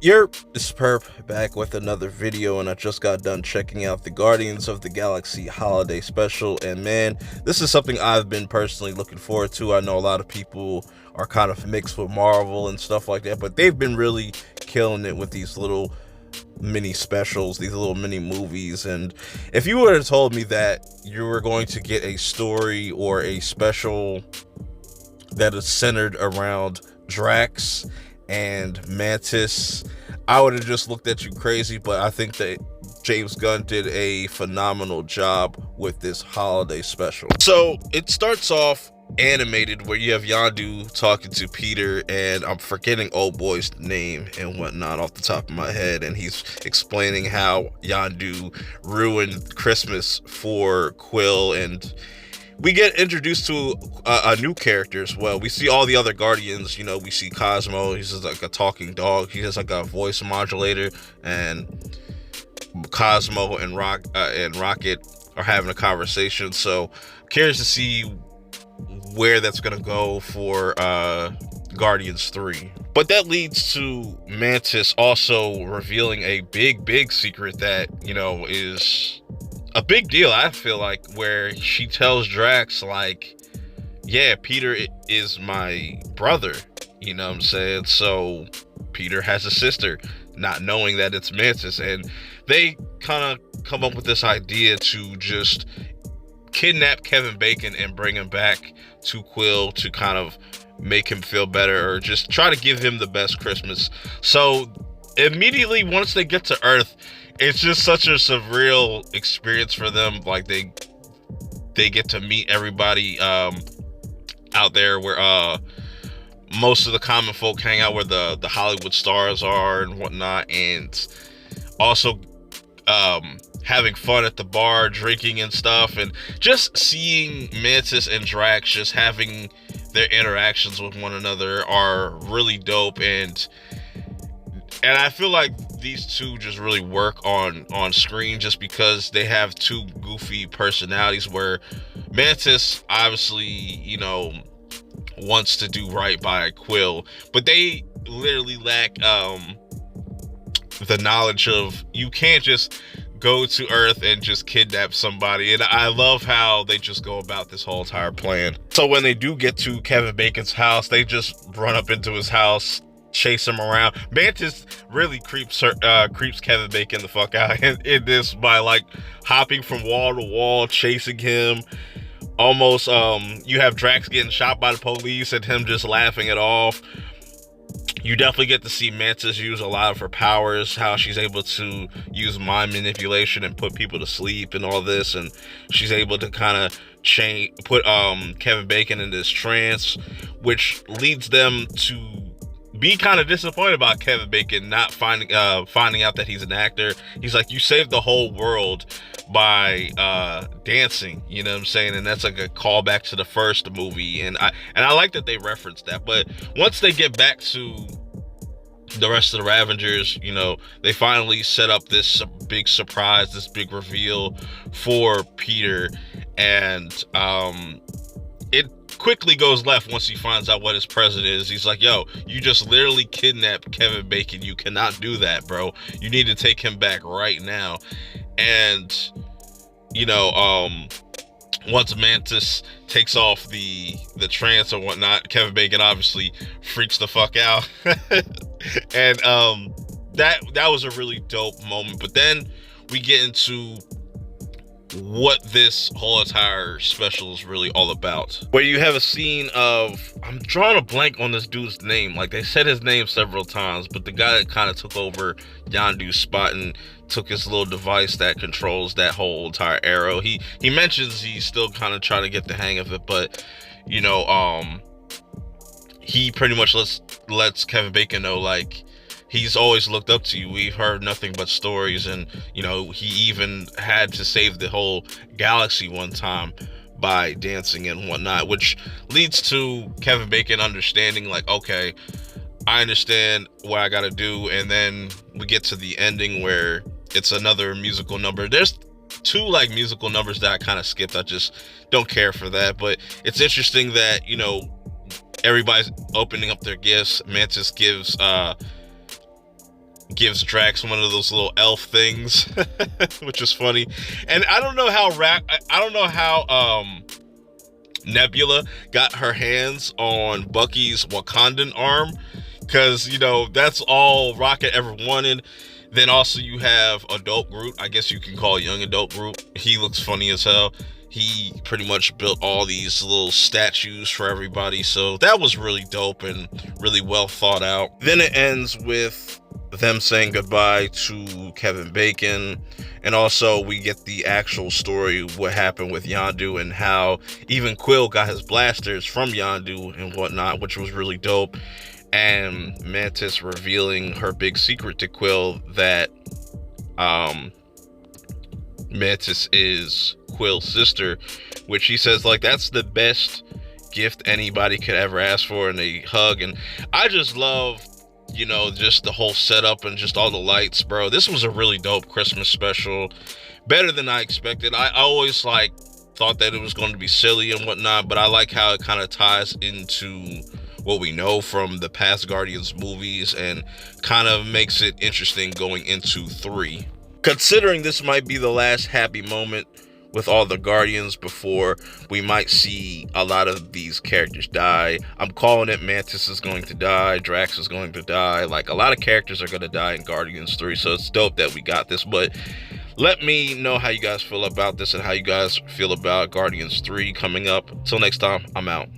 It's Perp back with another video, and I just got done checking out the Guardians of the Galaxy holiday special, and man, this is something I've been personally looking forward to. I know a lot of people are kind of mixed with Marvel and stuff like that, but they've been really killing it with these little mini specials, these little mini movies. And if you would have told me that you were going to get a story or a special that is centered around Drax and Mantis, I would have just looked at you crazy. But I think that James Gunn did a phenomenal job with this holiday special. So it starts off animated where you have Yondu talking to Peter, and I'm forgetting old boy's name and whatnot off the top of my head, and he's explaining how Yondu ruined Christmas for Quill. And we get introduced to a new character as well. We see all the other Guardians. We see Cosmo. He's just like a talking dog. He has like a voice modulator, and Cosmo and Rocket are having a conversation. So curious to see where that's gonna go for Guardians 3. But that leads to Mantis also revealing a big secret that is a big deal, I feel like, where she tells Drax, like, yeah, Peter is my brother, you know what I'm saying? So Peter has a sister, not knowing that it's Mantis. And they kind of come up with this idea to just kidnap Kevin Bacon and bring him back to Quill to kind of make him feel better, or just try to give him the best Christmas. So immediately once they get to Earth, it's just such a surreal experience for them. Like they get to meet everybody out there where most of the common folk hang out, where the Hollywood stars are and whatnot, and also having fun at the bar, drinking and stuff, and just seeing Mantis and Drax just having their interactions with one another are really dope. And I feel like these two just really work on screen, just because they have two goofy personalities, where Mantis obviously, wants to do right by Quill, but they literally lack the knowledge of, you can't just go to Earth and just kidnap somebody. And I love how they just go about this whole entire plan. So when they do get to Kevin Bacon's house, they just run up into his house, chase him around. Mantis really creeps Kevin Bacon the fuck out in this by like hopping from wall to wall, chasing him. Almost you have Drax getting shot by the police and him just laughing it off. You definitely get to see Mantis use a lot of her powers, how she's able to use mind manipulation and put people to sleep and all this, and she's able to kind of put Kevin Bacon in this trance, which leads them to be kind of disappointed about Kevin Bacon not finding out that he's an actor. He's like, you saved the whole world by dancing, you know what I'm saying? And that's like a callback to the first movie, and I like that they referenced that. But once they get back to the rest of the Ravengers, they finally set up this big surprise, this big reveal for Peter, and it quickly goes left once he finds out what his present is. He's like, yo, you just literally kidnapped Kevin Bacon. You cannot do that, bro. You need to take him back right now. And once Mantis takes off the trance or whatnot, Kevin Bacon obviously freaks the fuck out. And that was a really dope moment. But then we get into what this whole entire special is really all about, where you have a scene of, I'm drawing a blank on this dude's name. Like, they said his name several times, but the guy that kind of took over Yondu's spot and took his little device that controls that whole entire arrow. He mentions he's still kind of trying to get the hang of it, but he pretty much lets Kevin Bacon know, like, he's always looked up to you. We've heard nothing but stories, and he even had to save the whole galaxy one time by dancing and whatnot, which leads to Kevin Bacon understanding, like, okay, I understand what I gotta do. And then we get to the ending where it's another musical number. There's two like musical numbers that I kind of skipped. I just don't care for that, but it's interesting that everybody's opening up their gifts. Mantis gives gives Drax one of those little elf things, which is funny. And I don't know how Nebula got her hands on Bucky's Wakandan arm, because that's all Rocket ever wanted. Then also you have Adult Groot. I guess you can call young Adult Groot. He looks funny as hell. He pretty much built all these little statues for everybody, so that was really dope and really well thought out. Then it ends with them saying goodbye to Kevin Bacon, and also we get the actual story, what happened with Yondu and how even Quill got his blasters from Yondu and whatnot, which was really dope. And Mantis revealing her big secret to Quill, that Mantis is Quill's sister, which he says like that's the best gift anybody could ever ask for, and they hug. And I just love just the whole setup and just all the lights, bro. This was a really dope Christmas special, better than I expected. I always thought that it was going to be silly and whatnot, but I like how it kind of ties into what we know from the past Guardians movies and kind of makes it interesting going into 3. Considering this might be the last happy moment with all the Guardians before we might see a lot of these characters die. I'm calling it. Mantis is going to die. Drax is going to die. Like, a lot of characters are going to die in Guardians 3, so it's dope that we got this. But let me know how you guys feel about this and how you guys feel about Guardians 3 coming up. Till next time, I'm out.